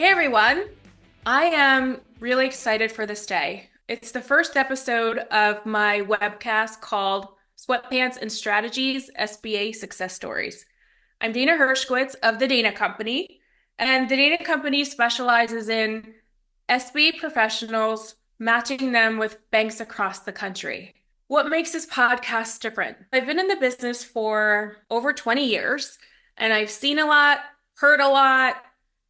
Hey everyone, I am really excited for this day. It's the first episode of my webcast called Sweatpants and Strategies SBA Success Stories. I'm Dana Hershkowitz of the Dana Company, and the Dana Company specializes in SBA professionals matching them with banks across the country. What makes this podcast different? I've been in the business for over 20 years, and I've seen a lot, heard a lot,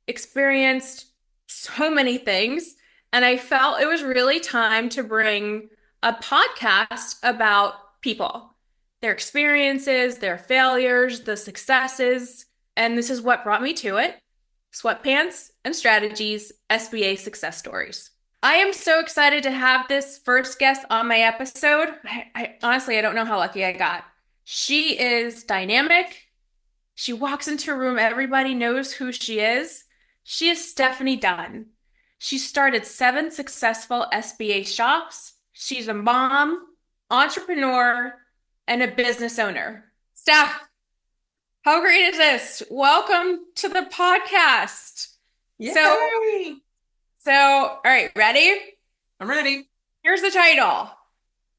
experienced so many things, and I felt it was really time to bring a podcast about people, their experiences, their failures, the successes, and this is what brought me to it. Sweatpants and Strategies, SBA Success Stories. I am so excited to have this first guest on my episode. I honestly, I don't know how lucky I got. She is dynamic. She walks into a room, everybody knows who she is. She is Stephanie Dunn. She started 7 successful SBA shops. She's a mom, entrepreneur, and a business owner. Steph, how great is this? Welcome to the podcast. Yay! So, all right, ready? I'm ready. Here's the title: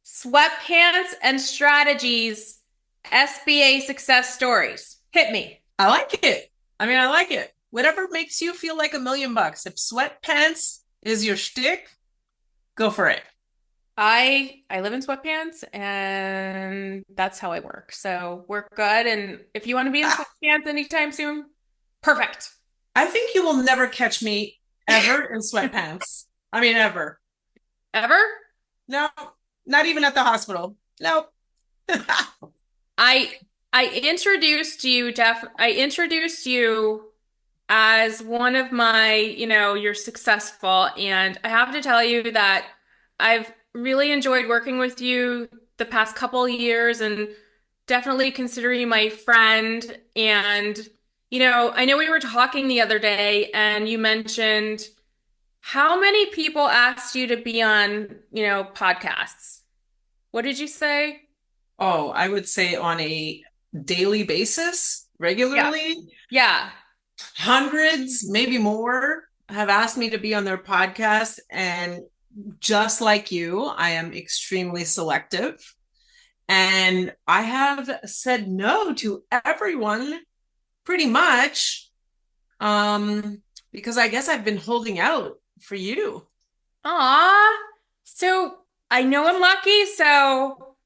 Sweatpants and Strategies, SBA Success Stories. Hit me. I like it. I like it. Whatever makes you feel like $1,000,000. If sweatpants is your shtick, go for it. I live in sweatpants and that's how I work. So we're good. And if you want to be in Ah, sweatpants anytime soon, perfect. I think you will never catch me ever in sweatpants. Ever. Ever? No, not even at the hospital. Nope. I I introduced you as one of my, you're successful, and I have to tell you that I've really enjoyed working with you the past couple of years and definitely consider you my friend. And, I know we were talking the other day and you mentioned how many people asked you to be on, podcasts. What did you say? Oh, I would say on a daily basis, Yeah. regularly, Yeah. hundreds, maybe more, have asked me to be on their podcast. And just like you, I am extremely selective. And I have said no to everyone pretty much, because I guess I've been holding out for you. Aw. So I know I'm lucky, so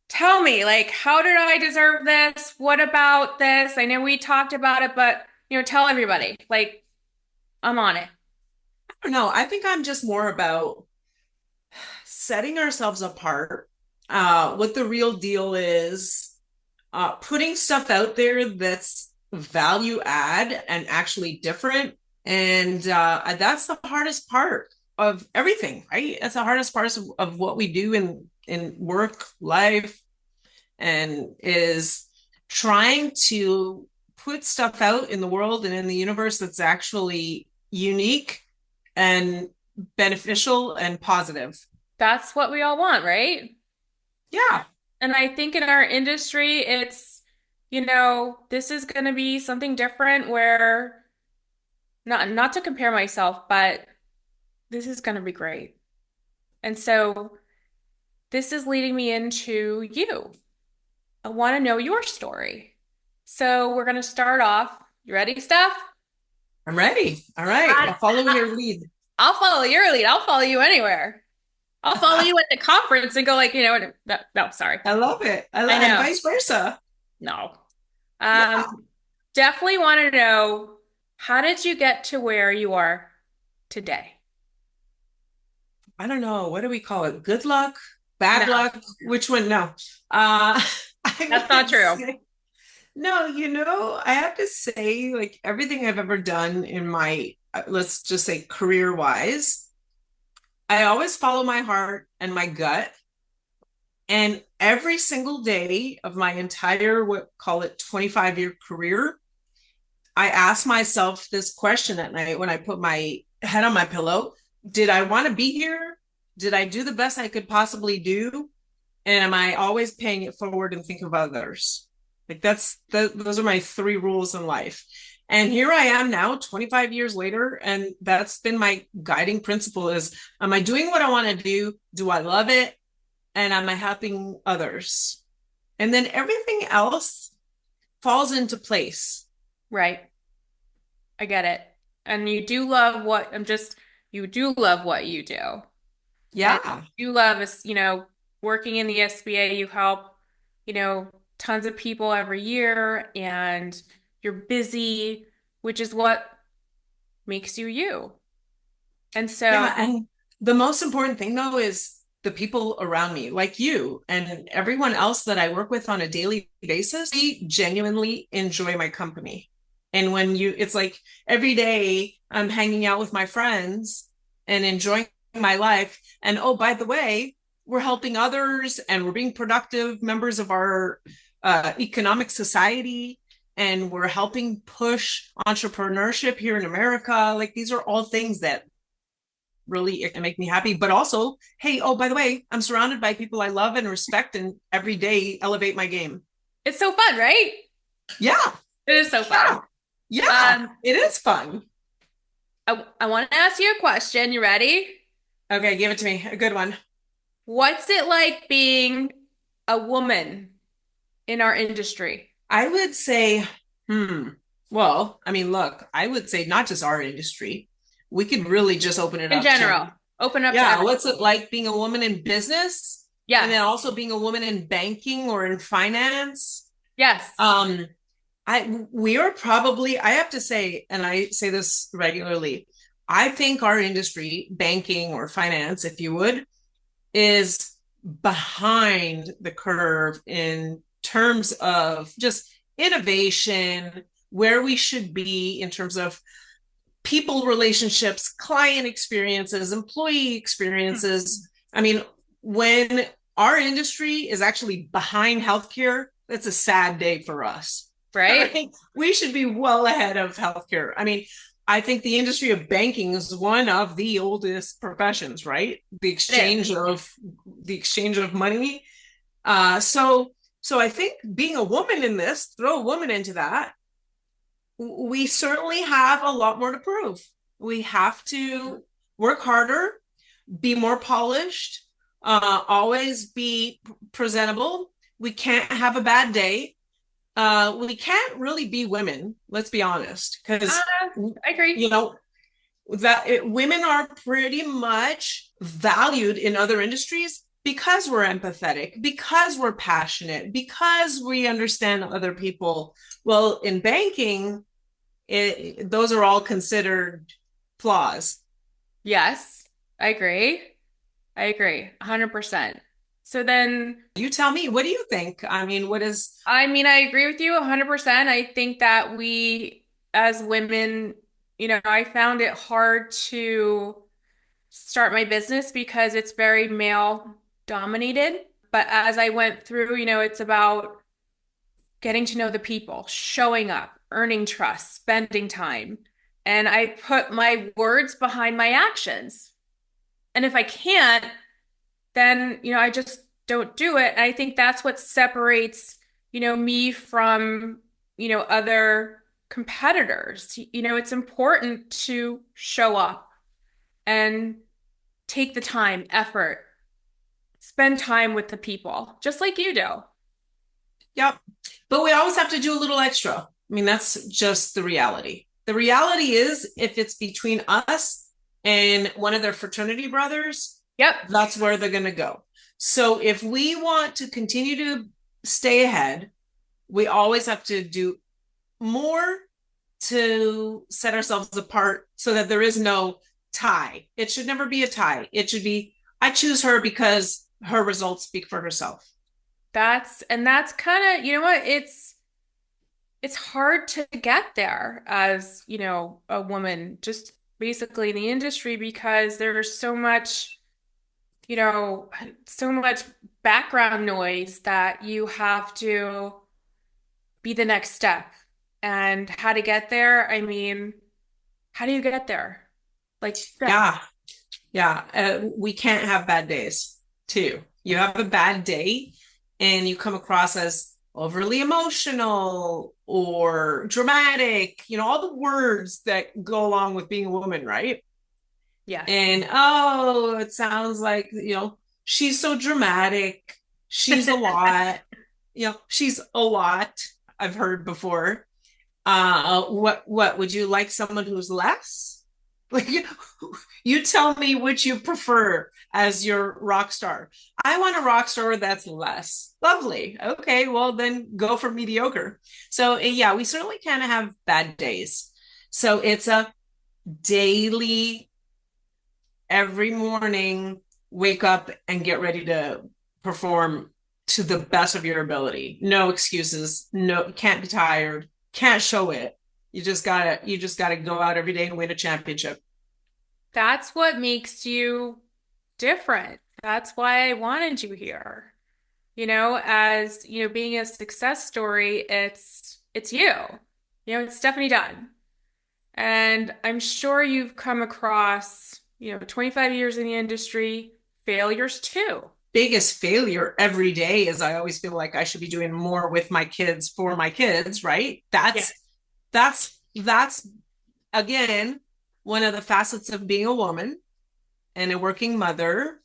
tell me, like, how did I deserve this? What about this? I know we talked about it, but, tell everybody. Like, I'm on it. I don't know. I think I'm just more about setting ourselves apart, what the real deal is, putting stuff out there that's value add and actually different. And that's the hardest part of everything, right? That's the hardest part of what we do in work, life, and is trying to put stuff out in the world and in the universe that's actually unique and beneficial and positive. That's what we all want, right? Yeah. And I think in our industry, it's, this is going to be something different where not to compare myself, but this is going to be great. And so this is leading me into you. I want to know your story. So we're going to start off. You ready, Steph? I'm ready. All right. How- I'll follow how- your lead. I'll follow your lead. I'll follow you anywhere. I'll follow you at the conference and go like, no, sorry. I love it. I And know. vice versa. No. Yeah. Definitely want to know, how did you get to where you are today? I don't know. What do we call it? Good luck, No, bad luck? Which one? No. Uh, I that's not would true. say, no, I have to say, like everything I've ever done in my, let's just say career wise, I always follow my heart and my gut. And every single day of my entire, what call it 25-year career, I ask myself this question at night when I put my head on my pillow. Did I want to be here? Did I do the best I could possibly do? And am I always paying it forward and think of others? Like those are my 3 rules in life. And here I am now, 25 years later, and that's been my guiding principle is, am I doing what I want to do? Do I love it? And am I helping others? And then everything else falls into place. Right. I get it. And you do love what I'm just, you do love what you do. And Yeah. you love is, working in the SBA, you help, tons of people every year and you're busy, which is what makes you you. And so, Yeah. And the most important thing, though, is the people around me, like you and everyone else that I work with on a daily basis, they genuinely enjoy my company. And it's like every day I'm hanging out with my friends and enjoying my life. And oh, by the way, we're helping others and we're being productive members of our economic society, and we're helping push entrepreneurship here in America. Like these are all things that really make me happy. But also, hey, oh, by the way, I'm surrounded by people I love and respect, and every day elevate my game. it's so fun, right? Yeah, It is so yeah, fun. yeah. Um, It is fun. I want to ask you a question. You ready? Okay, give it to me. A good one. What's it like being a woman in our industry? I would say, hmm. Well, I mean, look, I would say not just our industry. We could really just open it In up to, general, open up to yeah, everyone. what's it like being a woman in business? And then Yes. also being a woman in banking or in finance. Yes. Um, we are probably, I have to say, and I say this regularly, I think our industry, banking or finance, if you would, is behind the curve in terms of just innovation, where we should be in terms of people relationships, client experiences, employee experiences. I mean, when our industry is actually behind healthcare, that's a sad day for us. Right? Right? We should be well ahead of healthcare. I mean, I think the industry of banking is one of the oldest professions, right? It is. The exchange of money. So I think being a woman in this, throw a woman into that, we certainly have a lot more to prove. We have to work harder, be more polished, always be presentable. We can't have a bad day. We can't really be women, let's be honest, Uh, because I agree. you know women are pretty much valued in other industries because we're empathetic, because we're passionate, because we understand other people. Well, in banking, those are all considered flaws. Yes, I agree. I agree. 100%. So then, You tell me, what do you think? I mean, what is, I agree with you 100%. I think that we, as women, I found it hard to start my business because it's very male dominated. But as I went through, it's about getting to know the people, showing up, earning trust, spending time. And I put my words behind my actions. And if I can't, then, I just don't do it. And I think that's what separates, me from, other competitors. It's important to show up and take the time, effort, spend time with the people, just like you do. yep. But we always have to do a little extra. I mean, that's just the reality. The reality is, if it's between us and one of their fraternity brothers, Yep. that's where they're going to go. So if we want to continue to stay ahead, we always have to do more to set ourselves apart so that there is no tie. It should never be a tie. It should be, I choose her because her results speak for herself. And that's kind of, you know what, it's hard to get there as, a woman, just basically in the industry because there's you know, so much background noise that you have to be the next step. And how to get there, how do you get there? Like, Yeah. Yeah. We can't have bad days too. You have a bad day and you come across as overly emotional or dramatic, all the words that go along with being a woman, right? Yes. And oh, it sounds like, she's so dramatic. She's a lot. She's a lot. I've heard before. What would you like someone who's less? Like you tell me which you prefer as your rock star. I want a rock star that's less. Lovely. Okay, well then go for mediocre. So yeah, we certainly kind of have bad days. So it's a daily, every morning, wake up and get ready to perform to the best of your ability. No excuses. No, can't be tired. Can't show it. You just gotta go out every day and win a championship. That's what makes you different. That's why I wanted you here. As, being a success story, it's you. It's Stephanie Dunn. And I'm sure you've come across, 25 years in the industry, failures too. Biggest failure every day is I always feel like I should be doing more with my kids for my kids, right? Yeah. That's again one of the facets of being a woman and a working mother.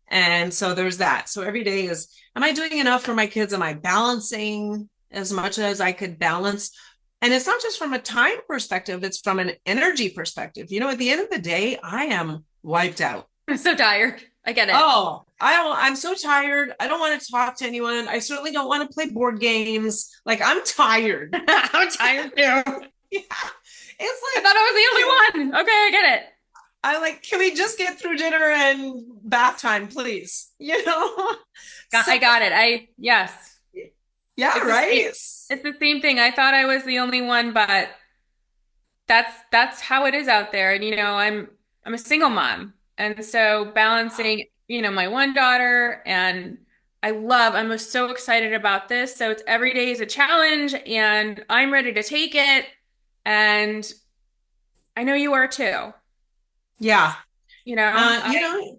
And so there's that. So every day is, am I doing enough for my kids? Am I balancing as much as I could balance? And it's not just from a time perspective, it's from an energy perspective. At the end of the day, I am wiped out. I'm so tired. I get it. Oh, I'm so tired. I don't want to talk to anyone. I certainly don't want to play board games. Like I'm tired. I'm tired too. Yeah. It's I like thought I was the only one. Okay, I get it. I like, can we just get through dinner and bath time, please? So I got it. Yes. yeah, It's the right. same, it's the same thing. I thought I was the only one, but that's how it is out there. And I'm a single mom. And so balancing, my one daughter and I'm so excited about this. So it's every day is a challenge and I'm ready to take it. And I know you are too. Yeah. You know, I,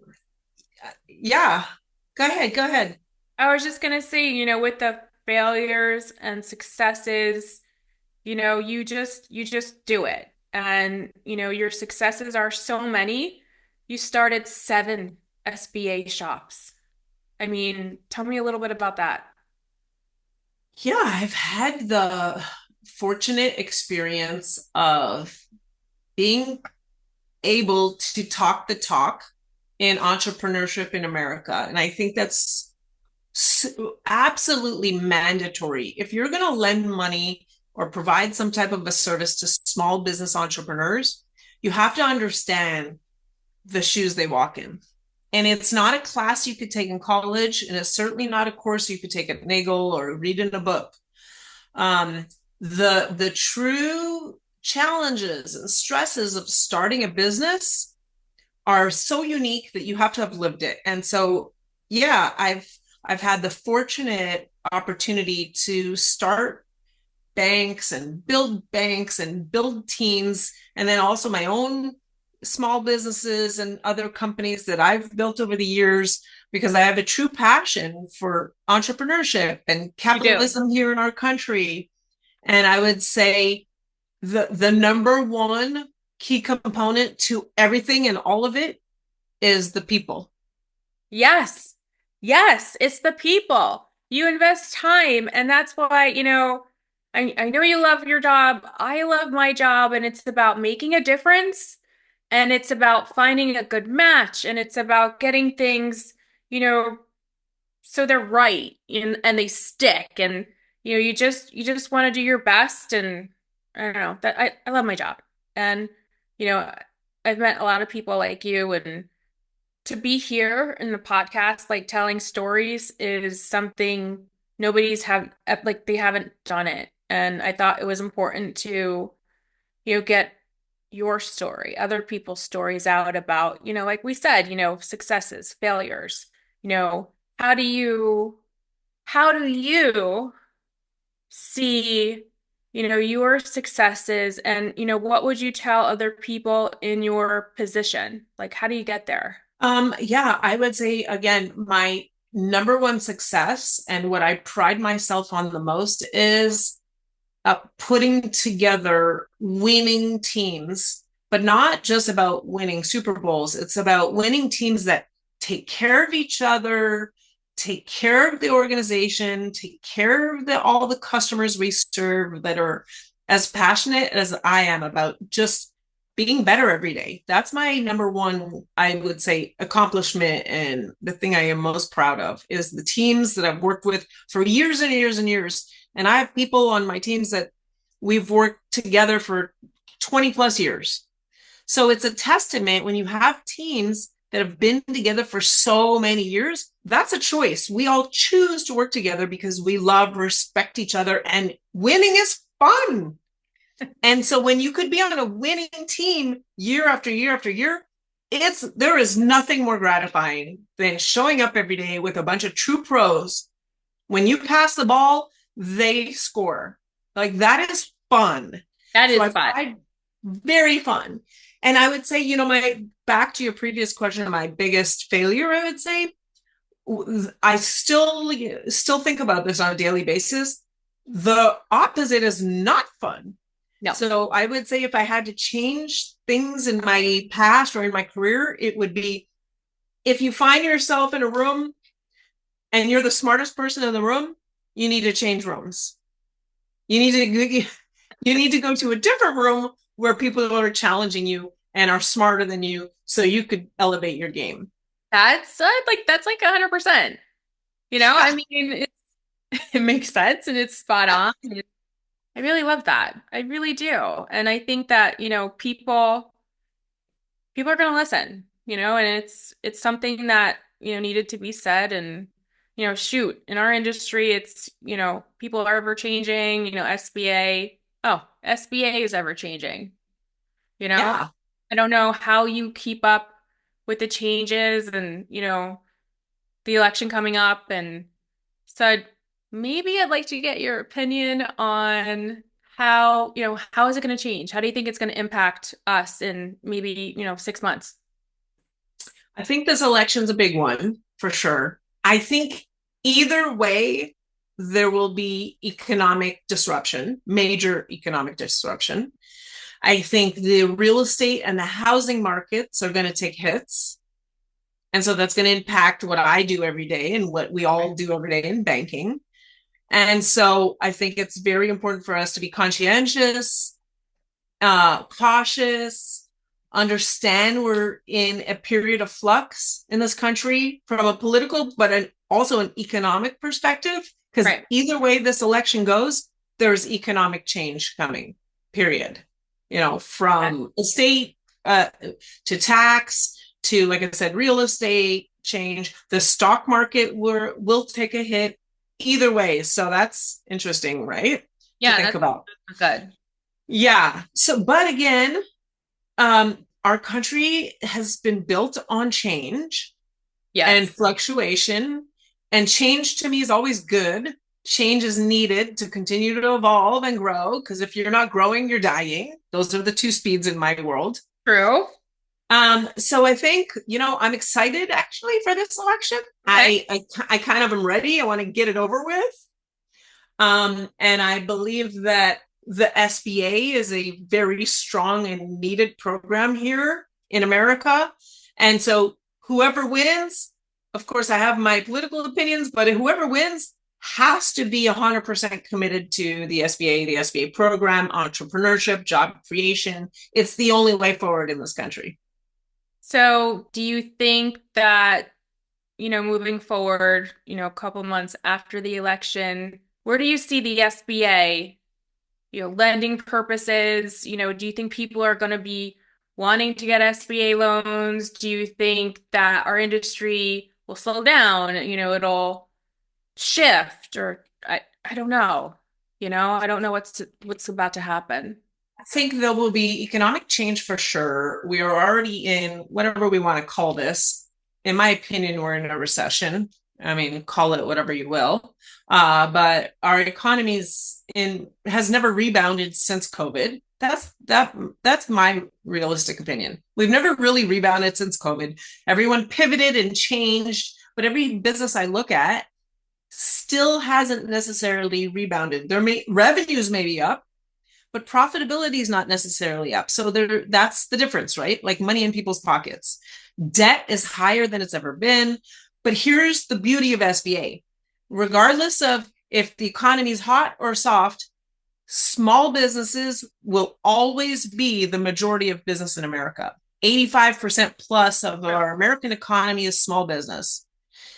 Yeah. Go ahead. Go ahead. I was just gonna say, with the failures and successes, you just do it. And, your successes are so many. You started 7 SBA shops. I mean, tell me a little bit about that. Yeah, I've had the fortunate experience of being able to talk the talk in entrepreneurship in America. And I think that's absolutely mandatory. If you're going to lend money or provide some type of a service to small business entrepreneurs, you have to understand the shoes they walk in. And it's not a class you could take in college, and it's certainly not a course you could take at Nagel or read in a book. Um, the true challenges and stresses of starting a business are so unique that you have to have lived it. And so, yeah, I've had the fortunate opportunity to start banks and build teams, and then also my own small businesses and other companies that I've built over the years because I have a true passion for entrepreneurship and You do. capitalism here in our country. And I would say the number one key component to everything and all of it is the people. Yes. Yes, it's the people. You invest time, and that's why, I know you love your job. I love my job, and it's about making a difference, and it's about finding a good match, and it's about getting things, you know, so they're right and they stick. And you just want to do your best. And I don't know that I love my job. And you know, I've met a lot of people like you, and to be here in the podcast, like telling stories is something nobody's have like they haven't done it. And I thought it was important to, get your story, other people's stories out about, like we said, successes, failures, you know, how do you how do you see, your successes, and, what would you tell other people in your position? Like, how do you get there? Yeah, I would say again, my number one success and what I pride myself on the most is putting together winning teams, but not just about winning Super Bowls. It's about winning teams that take care of each other, take care of the organization, take care of all the customers we serve, that are as passionate as I am about just being better every day. That's my number one, I would say, accomplishment, and the thing I am most proud of is the teams that I've worked with for years and years and years. And I have people on my teams that we've worked together for 20 plus years. So it's a testament when you have teams that have been together for so many years. That's a choice. We all choose to work together because we love, respect each other, and winning is fun. And so when you could be on a winning team year after year after year, there is nothing more gratifying than showing up every day with a bunch of true pros. When you pass the ball, they score. Like, that is fun. That is fun. Very fun. And I would say, back to your previous question, my biggest failure, I would say, I still think about this on a daily basis. The opposite is not fun. No. So I would say if I had to change things in my past or in my career, it would be, if you find yourself in a room and you're the smartest person in the room, you need to change rooms. You need to go to a different room where people are challenging you and are smarter than you, so you could elevate your game. That's like 100%. I mean, it makes sense and it's spot on. I really love that. I really do. And I think that, people are going to listen, and it's something that, needed to be said. And, shoot, in our industry, it's, people are ever changing, SBA is ever changing, Yeah. I don't know how you keep up with the changes and, the election coming up. And so maybe I'd like to get your opinion on how is it going to change? How do you think it's going to impact us in maybe, 6 months? I think this election's a big one for sure. I think either way, there will be economic disruption, major economic disruption. I think the real estate and the housing markets are going to take hits. And so that's going to impact what I do every day and what we all do every day in banking. And so I think it's very important for us to be conscientious, cautious, understand we're in a period of flux in this country from a political, but also an economic perspective. Because either way this election goes, there's economic change coming, period. From estate to tax to, like I said, real estate change. The stock market will take a hit either way. So that's interesting, right? Yeah, to think about. Good. Yeah. So, but again, our country has been built on change and fluctuation, and change to me is always good. Change is needed to continue to evolve and grow, because if you're not growing, you're dying. Those are the two speeds in my world. True. So I think, I'm excited actually for this election. Okay. I kind of am ready. I want to get it over with. And I believe that the SBA is a very strong and needed program here in America. And so whoever wins, of course, I have my political opinions, but whoever wins has to be 100% committed to the SBA program, entrepreneurship, job creation. It's the only way forward in this country. So do you think that, moving forward, a couple months after the election, where do you see the SBA, lending purposes? Do you think people are going to be wanting to get SBA loans? Do you think that our industry will slow down? It'll shift, or I don't know. I don't know what's about to happen. I think there will be economic change for sure. We are already in whatever we want to call this. In my opinion, we're in a recession. I mean, call it whatever you will. But our economy has never rebounded since COVID. That's my realistic opinion. We've never really rebounded since COVID. Everyone pivoted and changed. but every business I look at still hasn't necessarily rebounded. Revenues may be up, but profitability is not necessarily up. So that's the difference, right? Like money in people's pockets. Debt is higher than it's ever been. But here's the beauty of SBA. Regardless of if the economy is hot or soft, small businesses will always be the majority of business in America. 85% plus of our American economy is small business.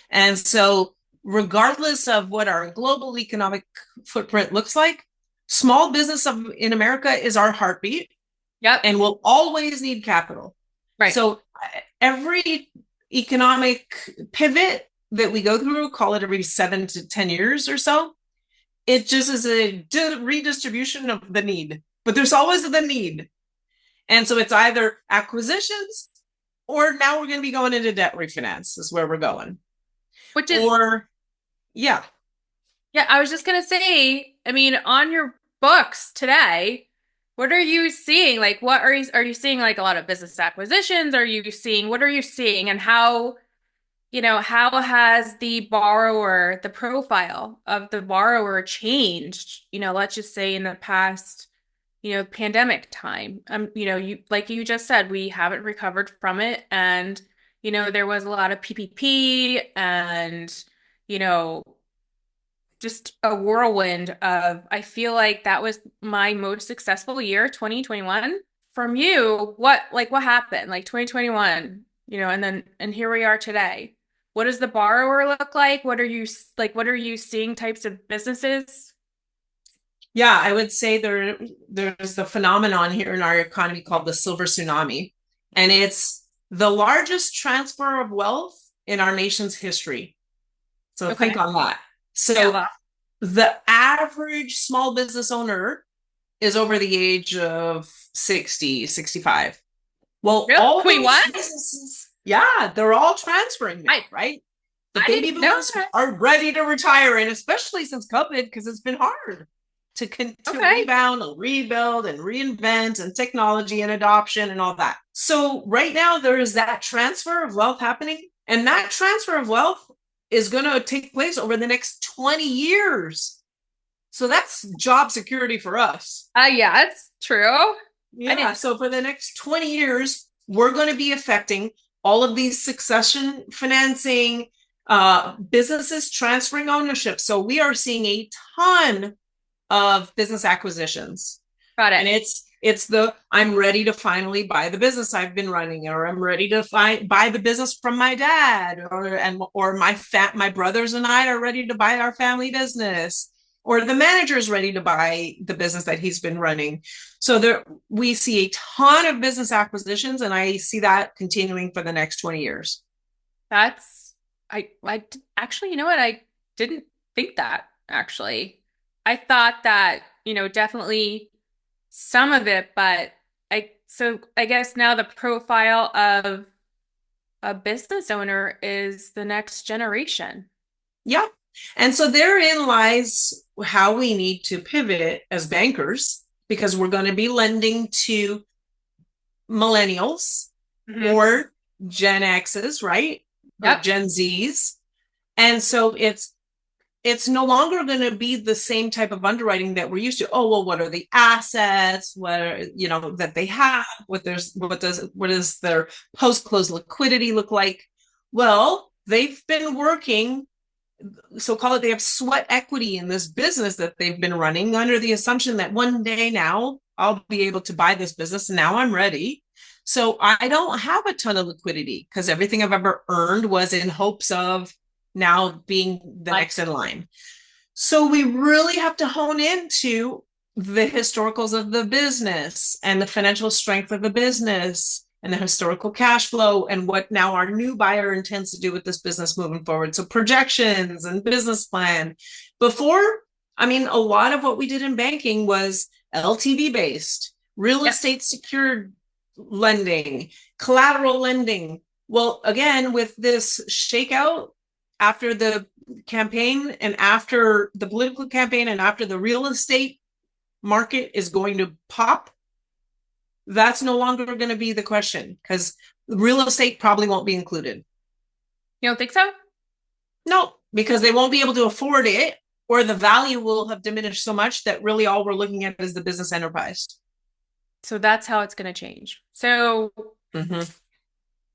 And so, regardless of what our global economic footprint looks like, small business in America is our heartbeat. Yep. And will always need capital. Right. So every economic pivot that we go through, call it every 7 to 10 years or so, it just is a redistribution of the need. But there's always the need. And so it's either acquisitions or now we're going to be going into debt refinance is where we're going. Which is, or, yeah. yeah, I was just gonna say, I mean, on your books today, what are you seeing? Like, what are you seeing like a lot of business acquisitions? Are you seeing, what are you seeing and how, how has the profile of the borrower changed, let's just say in the past, pandemic time? Like you just said, we haven't recovered from it. And, there was a lot of PPP and, you know, just a whirlwind of, I feel like that was my most successful year, 2021. From you, what happened? Like 2021, and here we are today. What does the borrower look like? What are you seeing types of businesses? Yeah, I would say there's the phenomenon here in our economy called the silver tsunami, and it's the largest transfer of wealth in our nation's history. So think Okay. on that. Yeah, So well, the average small business owner is over the age of 60, 65. Well, really? all Wait, those what? businesses, yeah, they're all transferring now, I right? The I baby didn't know boomers that. are ready to retire, and especially since COVID, because it's been hard to Okay. rebound and rebuild and reinvent and technology and adoption and all that. So right now there is that transfer of wealth happening, and that transfer of wealth is going to take place over the next 20 years. So that's job security for us. Yeah, it's true. I Yeah. didn't. So for the next 20 years, we're going to be affecting all of these succession financing, businesses transferring ownership. So we are seeing a ton of business acquisitions. Got it. And it's the I'm ready to finally buy the business I've been running, or I'm ready to buy the business from my dad, or my brothers and I are ready to buy our family business, or the manager's ready to buy the business that he's been running. So there we see a ton of business acquisitions, and I see that continuing for the next 20 years. That's actually, you know what? I didn't think that actually. I thought that, definitely some of it, but I guess now the profile of a business owner is the next generation. Yeah. And so therein lies how we need to pivot as bankers, because we're going to be lending to millennials Hmm. or Gen X's, right? Or Yep. Gen Z's. And so it's no longer going to be the same type of underwriting that we're used to. Oh, well, what are the assets? What are, that they have? What does their post-close liquidity look like? Well, they've been working, so call it, they have sweat equity in this business that they've been running under the assumption that one day now I'll be able to buy this business and now I'm ready. So I don't have a ton of liquidity because everything I've ever earned was in hopes of now being the Like, next in line. So we really have to hone into the historicals of the business and the financial strength of the business and the historical cash flow and what now our new buyer intends to do with this business moving forward. So projections and business plan. Before, I mean, a lot of what we did in banking was LTV based, real yep. estate secured lending, collateral lending. Well, again, with this shakeout after the campaign and after the political campaign and after the real estate market is going to pop, that's no longer going to be the question because real estate probably won't be included. You don't think so? No, because they won't be able to afford it, or the value will have diminished so much that really all we're looking at is the business enterprise. So that's how it's going to change. So, Mm-hmm.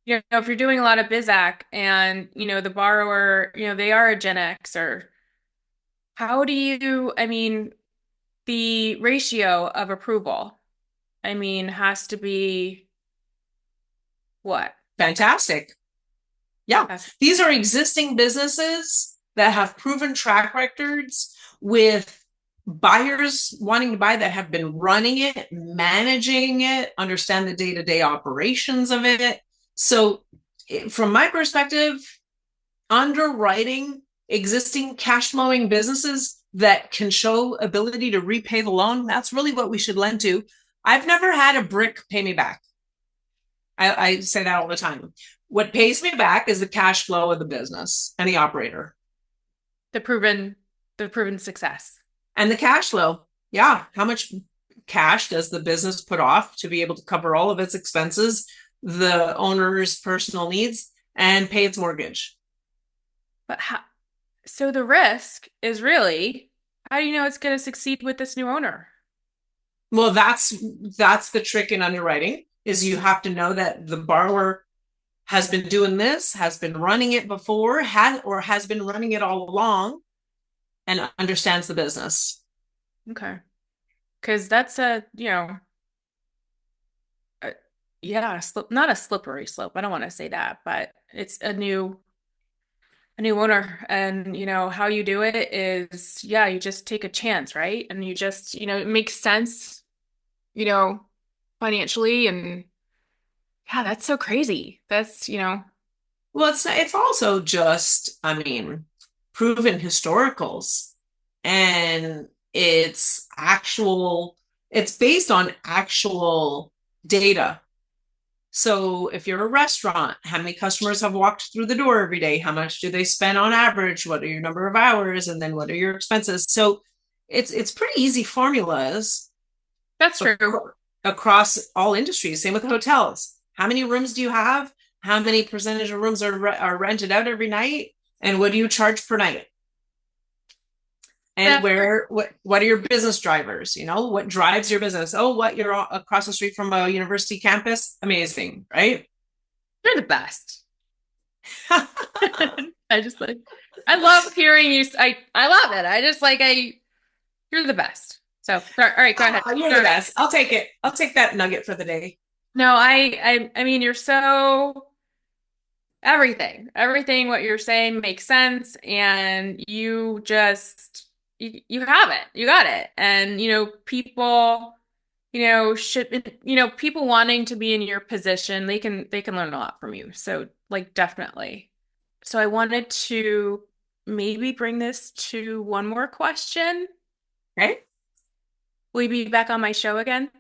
if you're doing a lot of BizAc and, the borrower, they are a Gen Xer, how do you, the ratio of approval, has to be what? Fantastic. Yeah. Has, These are existing businesses that have proven track records with buyers wanting to buy that have been running it, managing it, understand the day to day operations of it. So, from my perspective, underwriting existing cash flowing businesses that can show ability to repay the loan, that's really what we should lend to. I've never had a brick pay me back. I say that all the time. What pays me back is the cash flow of the business and the operator the proven the proven success. and the cash flow. Yeah. How much cash does the business put off to be able to cover all of its expenses, the owner's personal needs, and pay its mortgage? But so the risk is really, how do you know it's going to succeed with this new owner? Well, that's the trick in underwriting is you have to know that the borrower has been doing this, has been running it before, has been running it all along, and understands the business. Okay. Because that's a yeah, not a slippery slope. I don't want to say that, but it's a new owner. And, how you do it is, yeah, you just take a chance, right? And you just, it makes sense, you know, financially. And yeah, that's so crazy. That's. Well, it's also just, I mean, proven historicals, and it's based on actual data. So if you're a restaurant, how many customers have walked through the door every day? How much do they spend on average? What are your number of hours? And then what are your expenses? So it's pretty easy formulas That's true. across all industries. Same with hotels. How many rooms do you have? How many percentage of rooms are rented out every night? And what do you charge per night? And That's what are your business drivers? What drives your business? Oh, what, you're across the street from a university campus? Amazing, right? You're the best. I just I love hearing you. I love it. I just you're the best. So, all right, go ahead. Oh, you're the Sorry. best. I'll take it. I'll take that nugget for the day. No, you're so everything what you're saying makes sense, and you have it. You got it. And, people, should, people wanting to be in your position, they can learn a lot from you. So, definitely. So I wanted to maybe bring this to one more question. Okay. Will you be back on my show again?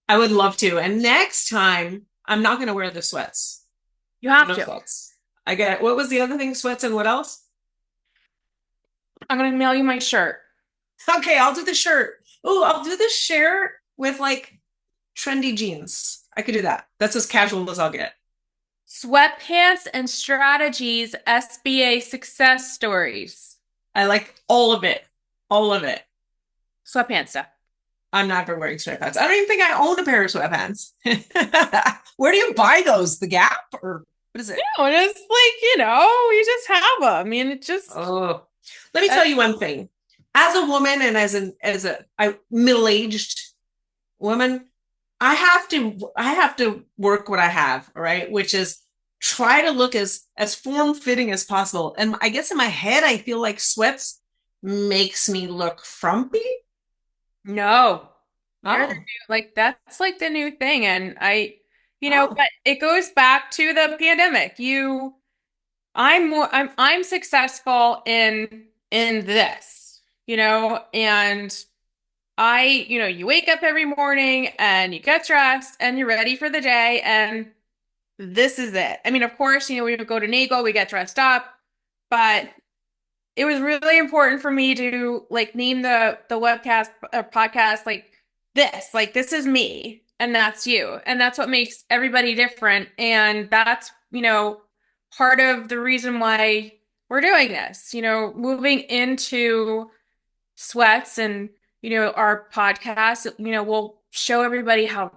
I would love to. And next time, I'm not going to wear the sweats. You have No to. sweats. I get it. What was the other thing? Sweats and what else? I'm gonna mail you my shirt. Okay, I'll do the shirt. Oh, I'll do the shirt with like trendy jeans. I could do that. That's as casual as I'll get. Sweatpants and Strategies SBA success stories. I like all of it. All of it. Sweatpants stuff. I'm not ever wearing sweatpants. I don't even think I own a pair of sweatpants. Where do you buy those? The Gap or what is it? No, it's you just have them. I mean, it just Oh, let me tell you one thing. As a woman and as a middle-aged woman, I have to work what I have, all right, which is try to look as form-fitting as possible. And I guess in my head, I feel like sweats makes me look frumpy. no. They're the Oh, new, that's the new thing. And oh, but it goes back to the pandemic. I'm successful in this, and you wake up every morning and you get dressed and you're ready for the day, and this is it. I mean, of course, we go to Nagel, we get dressed up, but it was really important for me to name the webcast podcast this is me and that's you, and that's what makes everybody different, and that's part of the reason why we're doing this, moving into sweats and, our podcast, we'll show everybody how,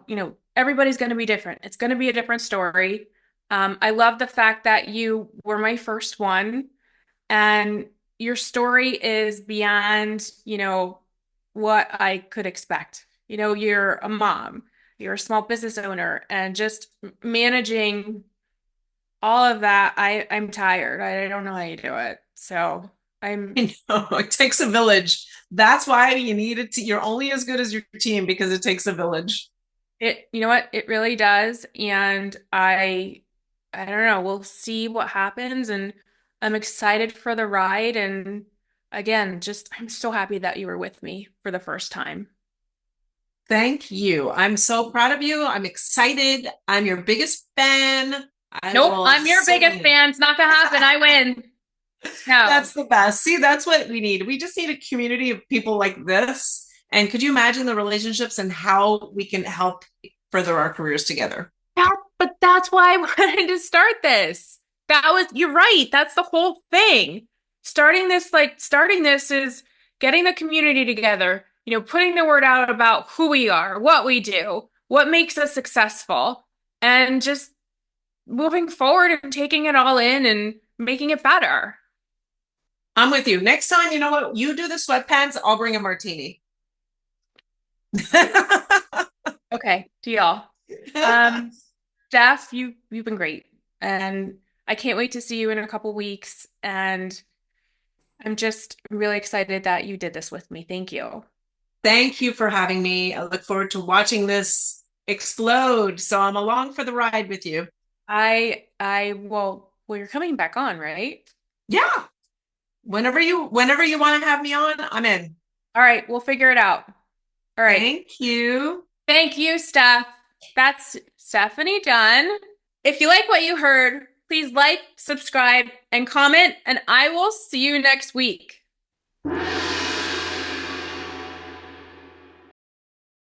everybody's going to be different. It's going to be a different story. I love the fact that you were my first one and your story is beyond, what I could expect. You're a mom, you're a small business owner, and just managing all of that, I'm tired. I don't know how you do it. So I'm I know it takes a village. That's why you need it. You're only as good as your team because it takes a village. you know what? It really does. And I don't know. We'll see what happens. And I'm excited for the ride. And again, just I'm so happy that you were with me for the first time. Thank you. I'm so proud of you. I'm excited. I'm your biggest fan. I Nope, will I'm your so biggest win. fan. It's not gonna happen. I win. No. That's the best. See, that's what we need. We just need a community of people like this. And could you imagine the relationships and how we can help further our careers together? But that's why I wanted to start this. You're right. That's the whole thing. Starting this is getting the community together, putting the word out about who we are, what we do, what makes us successful, and just moving forward and taking it all in and making it better. I'm with you. Next time, you know what? You do the sweatpants, I'll bring a martini. Okay, deal. Um, Steph, you've been great, and I can't wait to see you in a couple weeks. And I'm just really excited that you did this with me. Thank you. Thank you for having me. I look forward to watching this explode. So I'm along for the ride with you. Well, you're coming back on, right? Yeah. Whenever you want to have me on, I'm in. All right, we'll figure it out. All right. Thank you. Thank you, Steph. That's Stephanie Dunn. If you like what you heard, please like, subscribe, and comment, and I will see you next week.